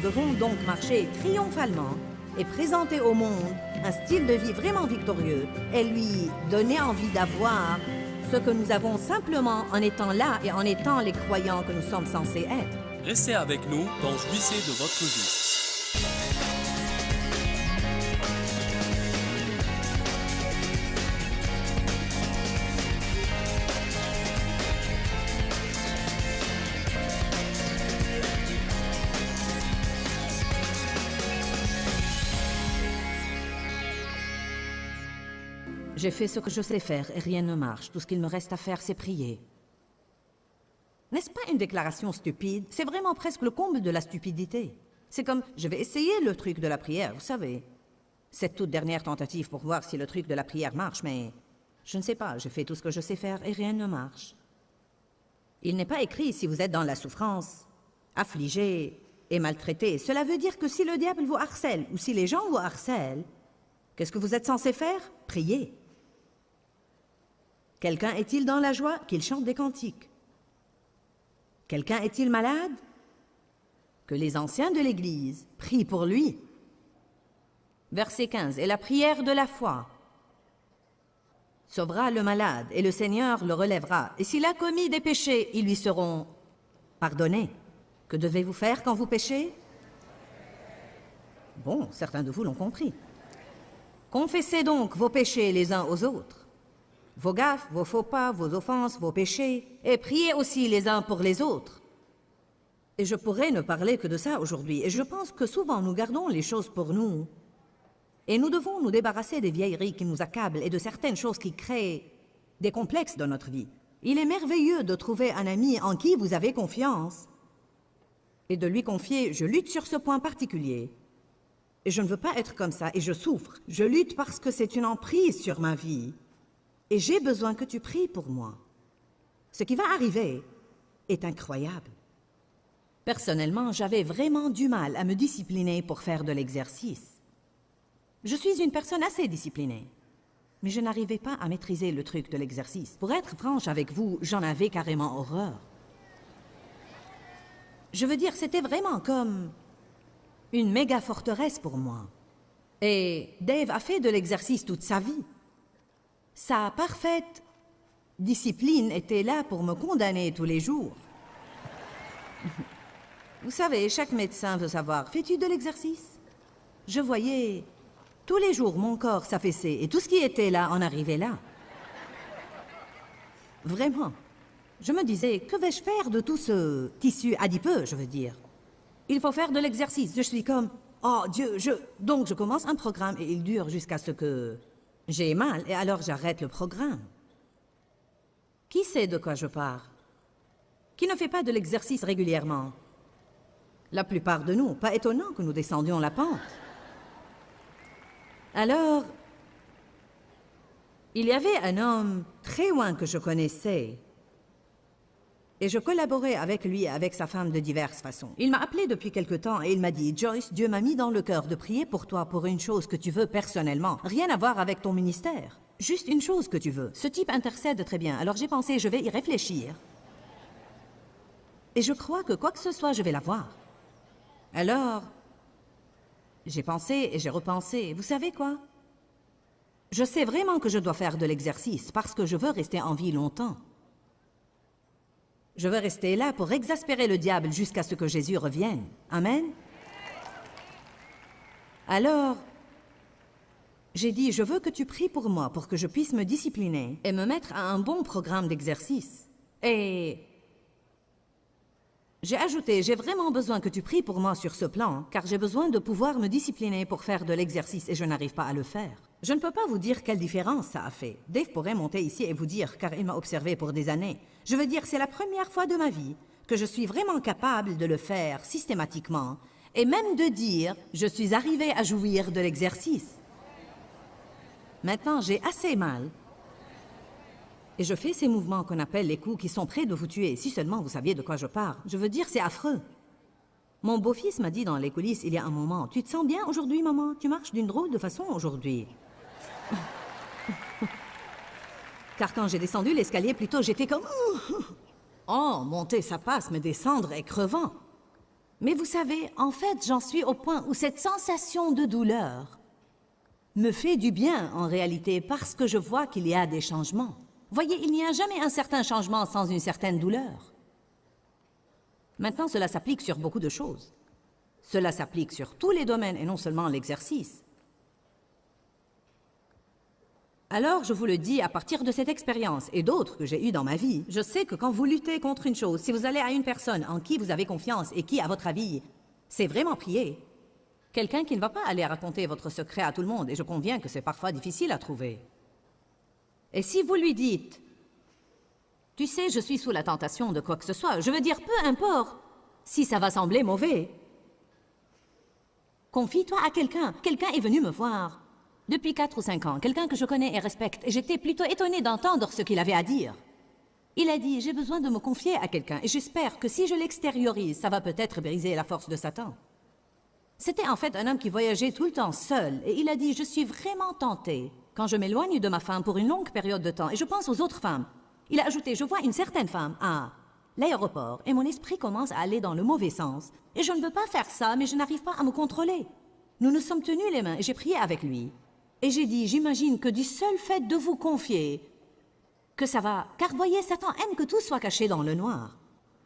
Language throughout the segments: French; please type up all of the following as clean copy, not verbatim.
devons donc marcher triomphalement et présenter au monde un style de vie vraiment victorieux et lui donner envie d'avoir ce que nous avons simplement en étant là et en étant les croyants que nous sommes censés être. Restez avec nous dans Jouissez de votre vie. J'ai fait ce que je sais faire et rien ne marche. Tout ce qu'il me reste à faire, c'est prier. N'est-ce pas une déclaration stupide? C'est vraiment presque le comble de la stupidité. C'est comme, je vais essayer le truc de la prière, vous savez. Cette toute dernière tentative pour voir si le truc de la prière marche, mais je ne sais pas, je fais tout ce que je sais faire et rien ne marche. Il n'est pas écrit si vous êtes dans la souffrance, affligé et maltraité. Cela veut dire que si le diable vous harcèle ou si les gens vous harcèlent, qu'est-ce que vous êtes censé faire? Prier. Quelqu'un est-il dans la joie? Qu'il chante des cantiques. Quelqu'un est-il malade? Que les anciens de l'Église prient pour lui. Verset 15. Et la prière de la foi sauvera le malade, et le Seigneur le relèvera. Et s'il a commis des péchés, ils lui seront pardonnés. Que devez-vous faire quand vous péchez? Bon, certains de vous l'ont compris. Confessez donc vos péchés les uns aux autres. Vos gaffes, vos faux pas, vos offenses, vos péchés, et priez aussi les uns pour les autres. Et je pourrais ne parler que de ça aujourd'hui, et je pense que souvent nous gardons les choses pour nous. Et nous devons nous débarrasser des vieilleries qui nous accablent et de certaines choses qui créent des complexes dans notre vie. Il est merveilleux de trouver un ami en qui vous avez confiance et de lui confier « je lutte sur ce point particulier ». Et je ne veux pas être comme ça, et je souffre. Je lutte parce que c'est une emprise sur ma vie. Et j'ai besoin que tu pries pour moi. Ce qui va arriver est incroyable. Personnellement, j'avais vraiment du mal à me discipliner pour faire de l'exercice. Je suis une personne assez disciplinée, mais je n'arrivais pas à maîtriser le truc de l'exercice. Pour être franche avec vous, j'en avais carrément horreur. Je veux dire, c'était vraiment comme une méga forteresse pour moi. Et Dave a fait de l'exercice toute sa vie. Sa parfaite discipline était là pour me condamner tous les jours. Vous savez, chaque médecin veut savoir, fais-tu de l'exercice? Je voyais tous les jours mon corps s'affaisser et tout ce qui était là en arrivait là. Vraiment. Je me disais, que vais-je faire de tout ce tissu adipeux, je veux dire? Il faut faire de l'exercice. Je suis comme, oh Dieu, Donc je commence un programme et il dure jusqu'à ce que j'ai mal et alors j'arrête le programme. Qui sait de quoi je parle? Qui ne fait pas de l'exercice régulièrement? La plupart de nous, pas étonnant que nous descendions la pente. Alors, il y avait un homme très loin que je connaissais. Et je collaborais avec lui et avec sa femme de diverses façons. Il m'a appelé depuis quelque temps et il m'a dit « Joyce, Dieu m'a mis dans le cœur de prier pour toi pour une chose que tu veux personnellement. Rien à voir avec ton ministère. Juste une chose que tu veux. Ce type intercède très bien. Alors j'ai pensé, je vais y réfléchir. Et je crois que quoi que ce soit, je vais l'avoir. Alors, j'ai pensé et j'ai repensé. Vous savez quoi? Je sais vraiment que je dois faire de l'exercice parce que je veux rester en vie longtemps. Je veux rester là pour exaspérer le diable jusqu'à ce que Jésus revienne. Amen? Alors, j'ai dit, je veux que tu pries pour moi pour que je puisse me discipliner et me mettre à un bon programme d'exercice. Et j'ai ajouté, j'ai vraiment besoin que tu pries pour moi sur ce plan, car j'ai besoin de pouvoir me discipliner pour faire de l'exercice et je n'arrive pas à le faire. Je ne peux pas vous dire quelle différence ça a fait. Dave pourrait monter ici et vous dire, car il m'a observé pour des années. Je veux dire, c'est la première fois de ma vie que je suis vraiment capable de le faire systématiquement et même de dire, je suis arrivé à jouir de l'exercice. Maintenant, j'ai assez mal. Et je fais ces mouvements qu'on appelle les coups qui sont près de vous tuer. Si seulement vous saviez de quoi je parle. Je veux dire, c'est affreux. Mon beau-fils m'a dit dans les coulisses il y a un moment, « Tu te sens bien aujourd'hui, maman? Tu marches d'une drôle de façon aujourd'hui. » Car quand j'ai descendu l'escalier, plutôt, j'étais comme... Oh, monter, ça passe, mais descendre est crevant. Mais vous savez, en fait, j'en suis au point où cette sensation de douleur me fait du bien en réalité parce que je vois qu'il y a des changements. Voyez, il n'y a jamais un certain changement sans une certaine douleur. Maintenant, cela s'applique sur beaucoup de choses. Cela s'applique sur tous les domaines et non seulement l'exercice. Alors, je vous le dis, à partir de cette expérience et d'autres que j'ai eues dans ma vie, je sais que quand vous luttez contre une chose, si vous allez à une personne en qui vous avez confiance et qui, à votre avis, c'est vraiment prier, quelqu'un qui ne va pas aller raconter votre secret à tout le monde, et je conviens que c'est parfois difficile à trouver. Et si vous lui dites, « Tu sais, je suis sous la tentation de quoi que ce soit, je veux dire, peu importe, si ça va sembler mauvais, confie-toi à quelqu'un. Quelqu'un est venu me voir. Depuis 4 ou 5 ans, quelqu'un que je connais et respecte, et j'étais plutôt étonnée d'entendre ce qu'il avait à dire. Il a dit, j'ai besoin de me confier à quelqu'un, et j'espère que si je l'extériorise, ça va peut-être briser la force de Satan. C'était en fait un homme qui voyageait tout le temps seul, et il a dit, je suis vraiment tenté quand je m'éloigne de ma femme pour une longue période de temps, et je pense aux autres femmes. Il a ajouté, je vois une certaine femme à l'aéroport, et mon esprit commence à aller dans le mauvais sens, et je ne veux pas faire ça, mais je n'arrive pas à me contrôler. Nous nous sommes tenus les mains, et j'ai prié avec lui. Et j'ai dit, j'imagine que du seul fait de vous confier, que ça va... Car voyez, Satan aime que tout soit caché dans le noir.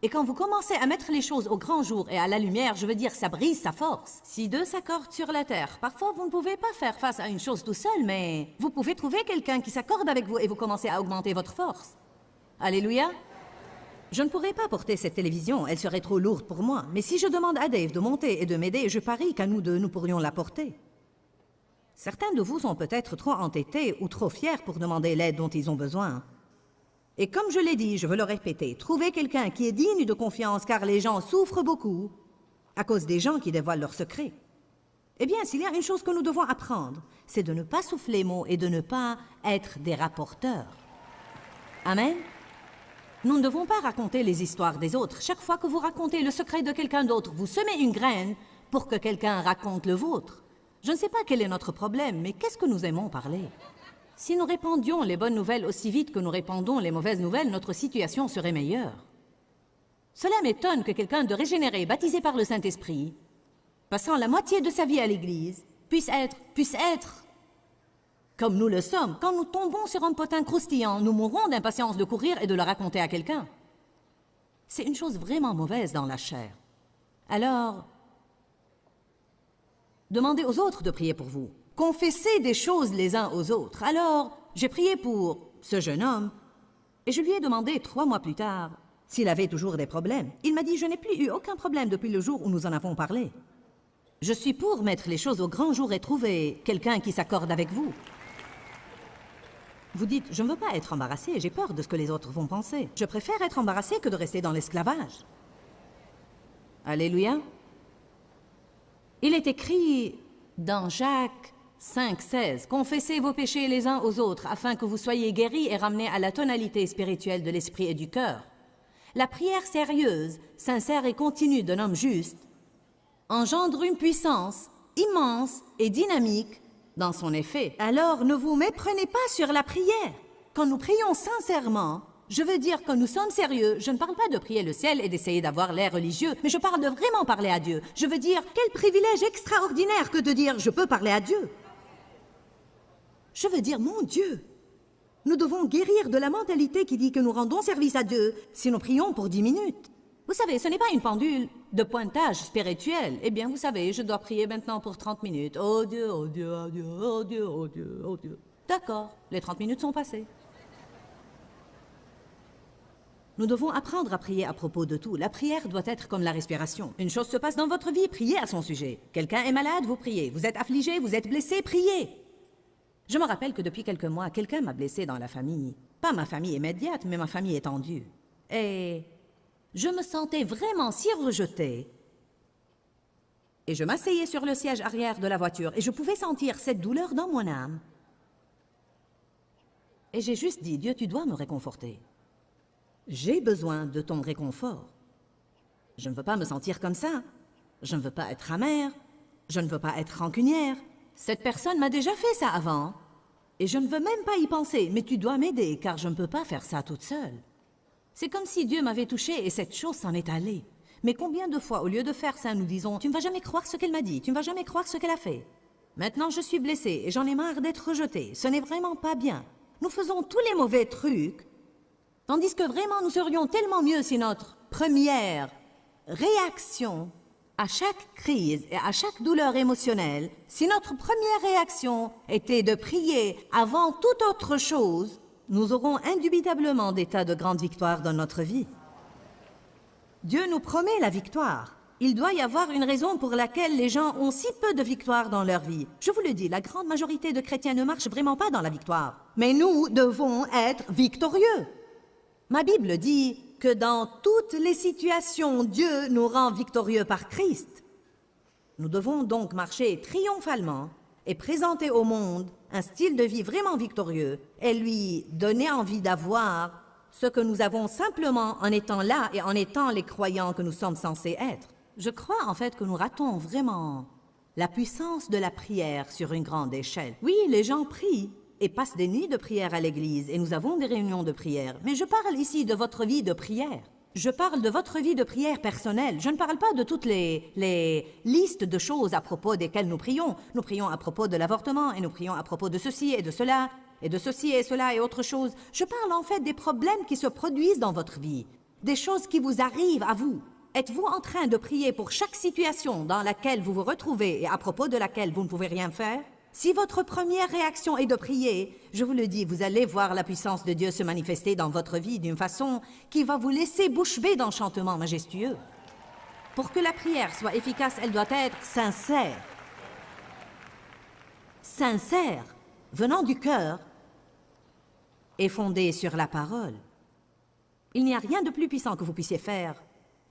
Et quand vous commencez à mettre les choses au grand jour et à la lumière, je veux dire, ça brise sa force. Si deux s'accordent sur la terre, parfois vous ne pouvez pas faire face à une chose tout seul, mais vous pouvez trouver quelqu'un qui s'accorde avec vous et vous commencez à augmenter votre force. Alléluia. Je ne pourrais pas porter cette télévision, elle serait trop lourde pour moi. Mais si je demande à Dave de monter et de m'aider, je parie qu'à nous deux, nous pourrions la porter. Certains de vous sont peut-être trop entêtés ou trop fiers pour demander l'aide dont ils ont besoin. Et comme je l'ai dit, je veux le répéter, trouvez quelqu'un qui est digne de confiance car les gens souffrent beaucoup à cause des gens qui dévoilent leurs secrets. Eh bien, s'il y a une chose que nous devons apprendre, c'est de ne pas souffler mot et de ne pas être des rapporteurs. Amen. Nous ne devons pas raconter les histoires des autres. Chaque fois que vous racontez le secret de quelqu'un d'autre, vous semez une graine pour que quelqu'un raconte le vôtre. Je ne sais pas quel est notre problème, mais qu'est-ce que nous aimons parler? Si nous répandions les bonnes nouvelles aussi vite que nous répandons les mauvaises nouvelles, notre situation serait meilleure. Cela m'étonne que quelqu'un de régénéré, baptisé par le Saint-Esprit, passant la moitié de sa vie à l'Église, puisse être comme nous le sommes. Quand nous tombons sur un potin croustillant, nous mourrons d'impatience de courir et de le raconter à quelqu'un. C'est une chose vraiment mauvaise dans la chair. Alors, demandez aux autres de prier pour vous. Confessez des choses les uns aux autres. Alors, j'ai prié pour ce jeune homme et je lui ai demandé 3 mois plus tard s'il avait toujours des problèmes. Il m'a dit, je n'ai plus eu aucun problème depuis le jour où nous en avons parlé. Je suis pour mettre les choses au grand jour et trouver quelqu'un qui s'accorde avec vous. Vous dites, je ne veux pas être embarrassé, j'ai peur de ce que les autres vont penser. Je préfère être embarrassé que de rester dans l'esclavage. Alléluia. Il est écrit dans Jacques 5,16, « Confessez vos péchés les uns aux autres, afin que vous soyez guéris et ramenés à la tonalité spirituelle de l'esprit et du cœur. » La prière sérieuse, sincère et continue d'un homme juste engendre une puissance immense et dynamique dans son effet. Alors, ne vous méprenez pas sur la prière. Quand nous prions sincèrement, je veux dire quand nous sommes sérieux, je ne parle pas de prier le ciel et d'essayer d'avoir l'air religieux, mais je parle de vraiment parler à Dieu. Je veux dire, quel privilège extraordinaire que de dire « je peux parler à Dieu ». Je veux dire, mon Dieu, nous devons guérir de la mentalité qui dit que nous rendons service à Dieu si nous prions pour 10 minutes. Vous savez, ce n'est pas une pendule de pointage spirituel. Eh bien, vous savez, je dois prier maintenant pour 30 minutes. Oh Dieu, oh Dieu, oh Dieu, oh Dieu, oh Dieu, oh Dieu. D'accord, les 30 minutes sont passées. Nous devons apprendre à prier à propos de tout. La prière doit être comme la respiration. Une chose se passe dans votre vie, priez à son sujet. Quelqu'un est malade, vous priez. Vous êtes affligé, vous êtes blessé, priez. Je me rappelle que depuis quelques mois, quelqu'un m'a blessé dans la famille. Pas ma famille immédiate, mais ma famille étendue. Et je me sentais vraiment si rejetée. Et je m'asseyais sur le siège arrière de la voiture et je pouvais sentir cette douleur dans mon âme. Et j'ai juste dit, Dieu, tu dois me réconforter. J'ai besoin de ton réconfort. Je ne veux pas me sentir comme ça. Je ne veux pas être amère. Je ne veux pas être rancunière. Cette personne m'a déjà fait ça avant. Et je ne veux même pas y penser. Mais tu dois m'aider, car je ne peux pas faire ça toute seule. C'est comme si Dieu m'avait touchée et cette chose s'en est allée. Mais combien de fois, au lieu de faire ça, nous disons « Tu ne vas jamais croire ce qu'elle m'a dit, tu ne vas jamais croire ce qu'elle a fait. Maintenant, je suis blessée et j'en ai marre d'être rejetée. Ce n'est vraiment pas bien. » Nous faisons tous les mauvais trucs, tandis que vraiment nous serions tellement mieux si notre première réaction à chaque crise et à chaque douleur émotionnelle, si notre première réaction était de prier avant toute autre chose, nous aurons indubitablement des tas de grandes victoires dans notre vie. Dieu nous promet la victoire. Il doit y avoir une raison pour laquelle les gens ont si peu de victoires dans leur vie. Je vous le dis, la grande majorité de chrétiens ne marchent vraiment pas dans la victoire. Mais nous devons être victorieux. Ma Bible dit que dans toutes les situations, Dieu nous rend victorieux par Christ. Nous devons donc marcher triomphalement et présenter au monde un style de vie vraiment victorieux et lui donner envie d'avoir ce que nous avons simplement en étant là et en étant les croyants que nous sommes censés être. Je crois en fait que nous ratons vraiment la puissance de la prière sur une grande échelle. Oui, les gens prient et passent des nuits de prière à l'église et nous avons des réunions de prière. Mais je parle ici de votre vie de prière. Je parle de votre vie de prière personnelle. Je ne parle pas de toutes les listes de choses à propos desquelles nous prions. Nous prions à propos de l'avortement et nous prions à propos de ceci et de cela et de ceci et cela et autre chose. Je parle en fait des problèmes qui se produisent dans votre vie, des choses qui vous arrivent à vous. Êtes-vous en train de prier pour chaque situation dans laquelle vous vous retrouvez et à propos de laquelle vous ne pouvez rien faire? Si votre première réaction est de prier, je vous le dis, vous allez voir la puissance de Dieu se manifester dans votre vie d'une façon qui va vous laisser bouche bée d'enchantement majestueux. Pour que la prière soit efficace, elle doit être sincère. Sincère, venant du cœur et fondée sur la parole. Il n'y a rien de plus puissant que vous puissiez faire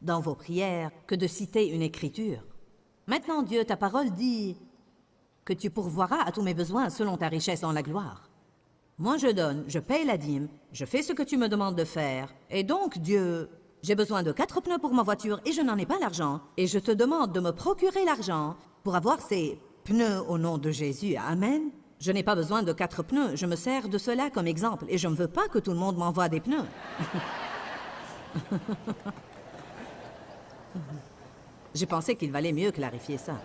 dans vos prières que de citer une écriture. Maintenant, Dieu, ta parole dit que tu pourvoiras à tous mes besoins selon ta richesse dans la gloire. Moi, je donne, je paye la dîme, je fais ce que tu me demandes de faire. Et donc, Dieu, j'ai besoin de 4 pneus pour ma voiture et je n'en ai pas l'argent. Et je te demande de me procurer l'argent pour avoir ces pneus au nom de Jésus. Amen. Je n'ai pas besoin de 4 pneus, je me sers de cela comme exemple. Et je ne veux pas que tout le monde m'envoie des pneus. J'ai pensé qu'il valait mieux clarifier ça.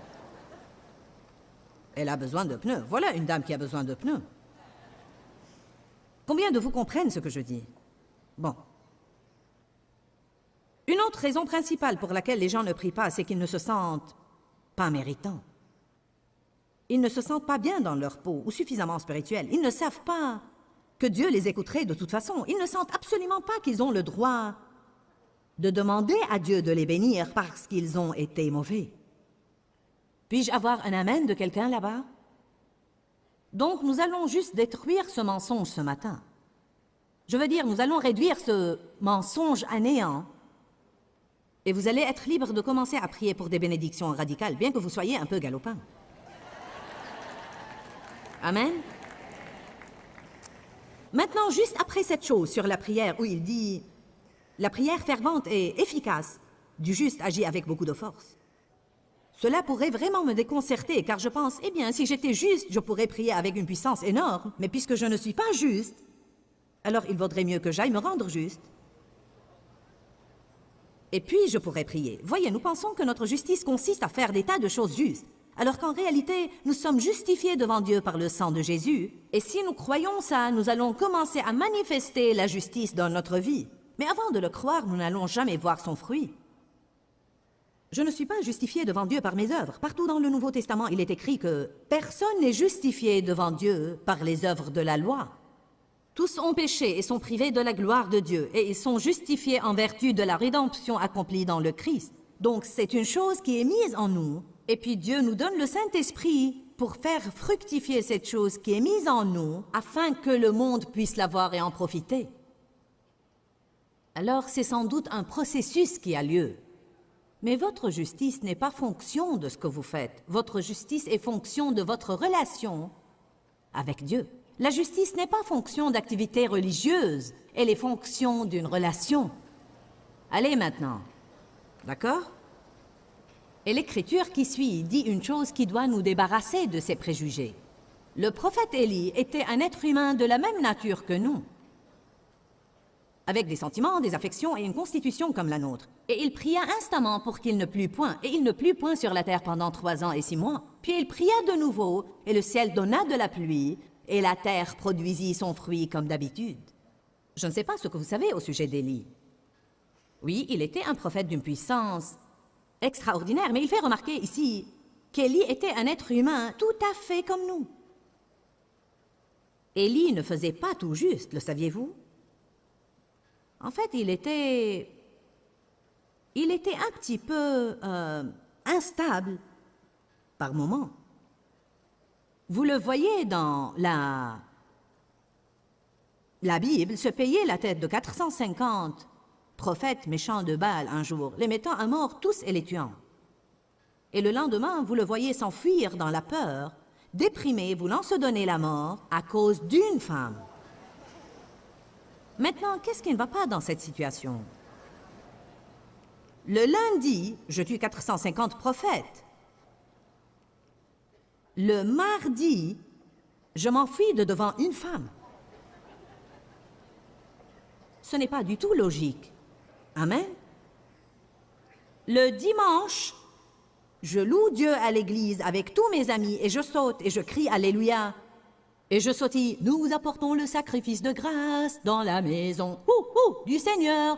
Elle a besoin de pneus. Voilà une dame qui a besoin de pneus. Combien de vous comprennent ce que je dis? Bon. Une autre raison principale pour laquelle les gens ne prient pas, c'est qu'ils ne se sentent pas méritants. Ils ne se sentent pas bien dans leur peau ou suffisamment spirituels. Ils ne savent pas que Dieu les écouterait de toute façon. Ils ne sentent absolument pas qu'ils ont le droit de demander à Dieu de les bénir parce qu'ils ont été mauvais. Puis-je avoir un amen de quelqu'un là-bas? Donc, nous allons juste détruire ce mensonge ce matin. Je veux dire, nous allons réduire ce mensonge à néant. Et vous allez être libre de commencer à prier pour des bénédictions radicales, bien que vous soyez un peu galopin. Amen. Maintenant, juste après cette chose sur la prière où il dit « La prière fervente et efficace du juste agit avec beaucoup de force ». Cela pourrait vraiment me déconcerter, car je pense, eh bien, si j'étais juste, je pourrais prier avec une puissance énorme. Mais puisque je ne suis pas juste, alors il vaudrait mieux que j'aille me rendre juste. Et puis, je pourrais prier. Voyez, nous pensons que notre justice consiste à faire des tas de choses justes, alors qu'en réalité, nous sommes justifiés devant Dieu par le sang de Jésus. Et si nous croyons ça, nous allons commencer à manifester la justice dans notre vie. Mais avant de le croire, nous n'allons jamais voir son fruit. Je ne suis pas justifié devant Dieu par mes œuvres. Partout dans le Nouveau Testament, il est écrit que personne n'est justifié devant Dieu par les œuvres de la loi. Tous ont péché et sont privés de la gloire de Dieu, et ils sont justifiés en vertu de la rédemption accomplie dans le Christ. Donc c'est une chose qui est mise en nous, et puis Dieu nous donne le Saint-Esprit pour faire fructifier cette chose qui est mise en nous, afin que le monde puisse la voir et en profiter. Alors c'est sans doute un processus qui a lieu. Mais votre justice n'est pas fonction de ce que vous faites. Votre justice est fonction de votre relation avec Dieu. La justice n'est pas fonction d'activités religieuses, elle est fonction d'une relation. Allez maintenant, d'accord? Et l'Écriture qui suit dit une chose qui doit nous débarrasser de ces préjugés. Le prophète Élie était un être humain de la même nature que nous. avec des sentiments, des affections et une constitution comme la nôtre. Et il pria instamment pour qu'il ne plût point, et il ne plut point sur la terre pendant 3 ans et 6 mois. Puis il pria de nouveau, et le ciel donna de la pluie, et la terre produisit son fruit comme d'habitude. Je ne sais pas ce que vous savez au sujet d'Élie. Oui, il était un prophète d'une puissance extraordinaire, mais il fait remarquer ici qu'Élie était un être humain tout à fait comme nous. Élie ne faisait pas tout juste, le saviez-vous? En fait, il était un petit peu instable par moments. Vous le voyez dans la Bible se payer la tête de 450 prophètes méchants de Baal un jour, les mettant à mort tous et les tuant. Et le lendemain, vous le voyez s'enfuir dans la peur, déprimé, voulant se donner la mort à cause d'une femme. Maintenant, qu'est-ce qui ne va pas dans cette situation? Le lundi, je tue 450 prophètes. Le mardi, je m'enfuis de devant une femme. Ce n'est pas du tout logique. Amen. Le dimanche, je loue Dieu à l'église avec tous mes amis et je saute et je crie Alléluia. Et je sautille, nous apportons le sacrifice de grâce dans la maison du Seigneur.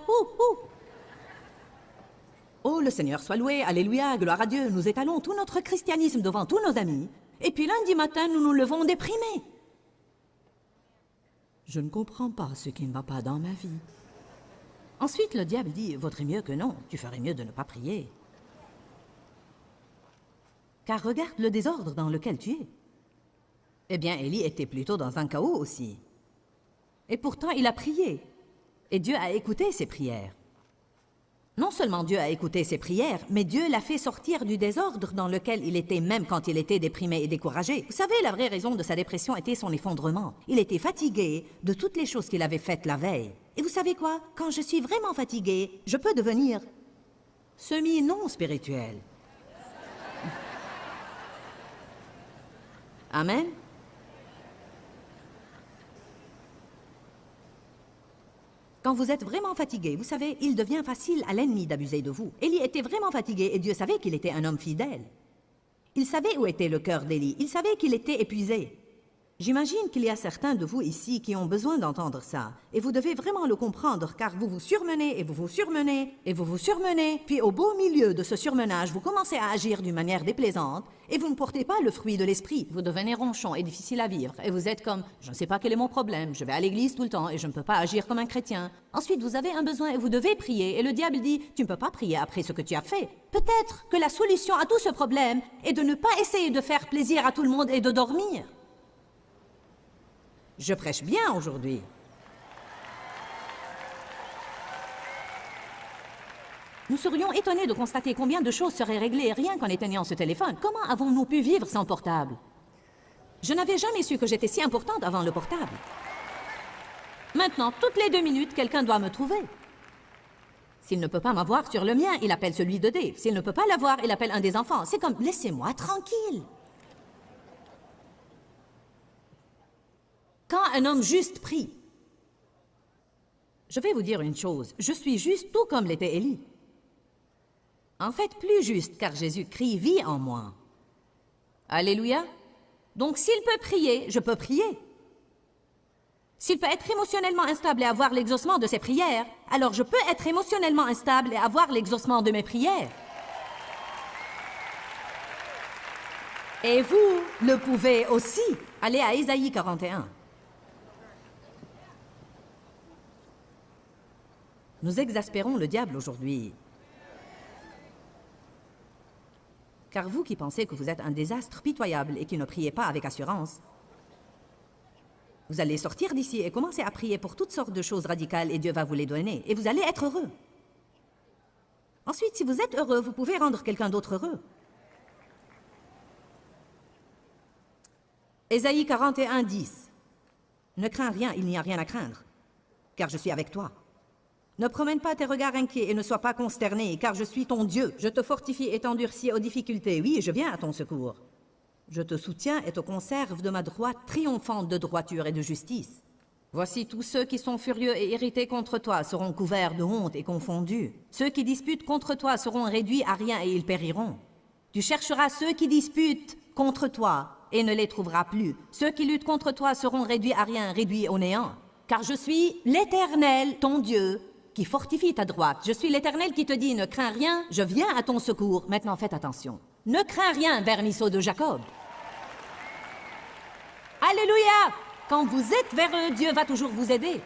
Oh, le Seigneur soit loué, Alléluia, gloire à Dieu. Nous étalons tout notre christianisme devant tous nos amis. Et puis lundi matin, nous nous levons déprimés. Je ne comprends pas ce qui ne va pas dans ma vie. Ensuite, le diable dit, vaudrait mieux que non, tu ferais mieux de ne pas prier. Car regarde le désordre dans lequel tu es. Eh bien, Élie était plutôt dans un chaos aussi. Et pourtant, il a prié. Et Dieu a écouté ses prières. Non seulement Dieu a écouté ses prières, mais Dieu l'a fait sortir du désordre dans lequel il était même quand il était déprimé et découragé. Vous savez, la vraie raison de sa dépression était son effondrement. Il était fatigué de toutes les choses qu'il avait faites la veille. Et vous savez quoi? Quand je suis vraiment fatigué, je peux devenir semi-non spirituel. Amen. Quand vous êtes vraiment fatigué, vous savez, il devient facile à l'ennemi d'abuser de vous. Élie était vraiment fatigué et Dieu savait qu'il était un homme fidèle. Il savait où était le cœur d'Élie. Il savait qu'il était épuisé. J'imagine qu'il y a certains de vous ici qui ont besoin d'entendre ça. Et vous devez vraiment le comprendre, car vous vous surmenez et vous vous surmenez et vous vous surmenez. Puis au beau milieu de ce surmenage, vous commencez à agir d'une manière déplaisante et vous ne portez pas le fruit de l'esprit. Vous devenez ronchon et difficile à vivre. Et vous êtes comme, je ne sais pas quel est mon problème, je vais à l'église tout le temps et je ne peux pas agir comme un chrétien. Ensuite, vous avez un besoin et vous devez prier. Et le diable dit, tu ne peux pas prier après ce que tu as fait. Peut-être que la solution à tout ce problème est de ne pas essayer de faire plaisir à tout le monde et de dormir. Je prêche bien aujourd'hui. Nous serions étonnés de constater combien de choses seraient réglées rien qu'en éteignant ce téléphone. Comment avons-nous pu vivre sans portable? Je n'avais jamais su que j'étais si importante avant le portable. Maintenant, toutes les 2 minutes, quelqu'un doit me trouver. S'il ne peut pas m'avoir sur le mien, il appelle celui de Dave. S'il ne peut pas l'avoir, il appelle un des enfants. C'est comme, laissez-moi tranquille. Quand un homme juste prie, je vais vous dire une chose, je suis juste tout comme l'était Élie. En fait, plus juste, car Jésus-Christ vit en moi. Alléluia. Donc s'il peut prier, je peux prier. S'il peut être émotionnellement instable et avoir l'exaucement de ses prières, alors je peux être émotionnellement instable et avoir l'exaucement de mes prières. Et vous le pouvez aussi. Allez à Ésaïe 41. Nous exaspérons le diable aujourd'hui. Car vous qui pensez que vous êtes un désastre pitoyable et qui ne priez pas avec assurance, vous allez sortir d'ici et commencer à prier pour toutes sortes de choses radicales et Dieu va vous les donner. Et vous allez être heureux. Ensuite, si vous êtes heureux, vous pouvez rendre quelqu'un d'autre heureux. Ésaïe 41, 10. Ne crains rien, il n'y a rien à craindre, car je suis avec toi. Ne promène pas tes regards inquiets et ne sois pas consterné, car je suis ton Dieu. Je te fortifie et t'endurcis aux difficultés. Oui, je viens à ton secours. Je te soutiens et te conserve de ma droite triomphante de droiture et de justice. Voici tous ceux qui sont furieux et irrités contre toi seront couverts de honte et confondus. Ceux qui disputent contre toi seront réduits à rien et ils périront. Tu chercheras ceux qui disputent contre toi et ne les trouveras plus. Ceux qui luttent contre toi seront réduits à rien, réduits au néant. Car je suis l'Éternel, ton Dieu, qui fortifie ta droite. Je suis l'Éternel qui te dit, ne crains rien, je viens à ton secours. Maintenant, faites attention. Ne crains rien, vermisseau de Jacob. Alléluia! Quand vous êtes vers eux, Dieu va toujours vous aider.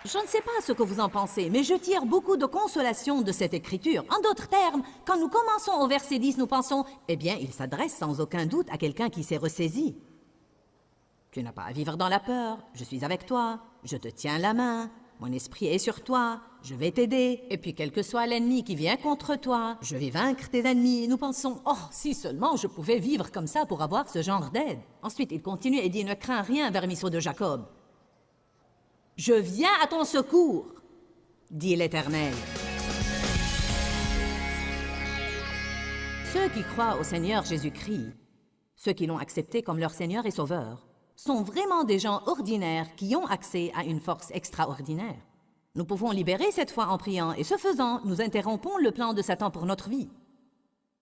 Je ne sais pas ce que vous en pensez, mais je tire beaucoup de consolation de cette écriture. En d'autres termes, quand nous commençons au verset 10, nous pensons, eh bien, il s'adresse sans aucun doute à quelqu'un qui s'est ressaisi. Tu n'as pas à vivre dans la peur, je suis avec toi, je te tiens la main, mon esprit est sur toi, je vais t'aider, et puis quel que soit l'ennemi qui vient contre toi, je vais vaincre tes ennemis. Nous pensons, oh, si seulement je pouvais vivre comme ça pour avoir ce genre d'aide. Ensuite, il continue et dit, ne crains rien, vermisseau de Jacob. Je viens à ton secours, dit l'Éternel. Ceux qui croient au Seigneur Jésus-Christ, ceux qui l'ont accepté comme leur Seigneur et Sauveur, sont vraiment des gens ordinaires qui ont accès à une force extraordinaire. Nous pouvons libérer cette foi en priant et ce faisant, nous interrompons le plan de Satan pour notre vie.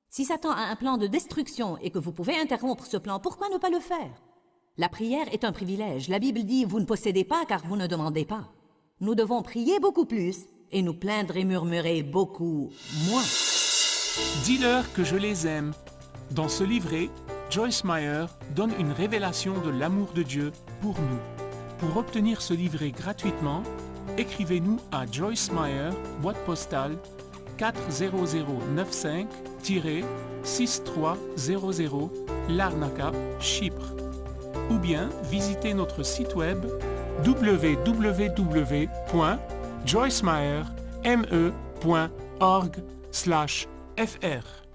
Si Satan a un plan de destruction et que vous pouvez interrompre ce plan, pourquoi ne pas le faire? La prière est un privilège. La Bible dit « Vous ne possédez pas car vous ne demandez pas ». Nous devons prier beaucoup plus et nous plaindre et murmurer beaucoup moins. Dis-leur que je les aime. Dans ce livret, Joyce Meyer donne une révélation de l'amour de Dieu pour nous. Pour obtenir ce livret gratuitement, écrivez-nous à Joyce Meyer, boîte postale 40095-6300, Larnaca, Chypre. Ou bien visitez notre site web www.joycemeyer.org/fr.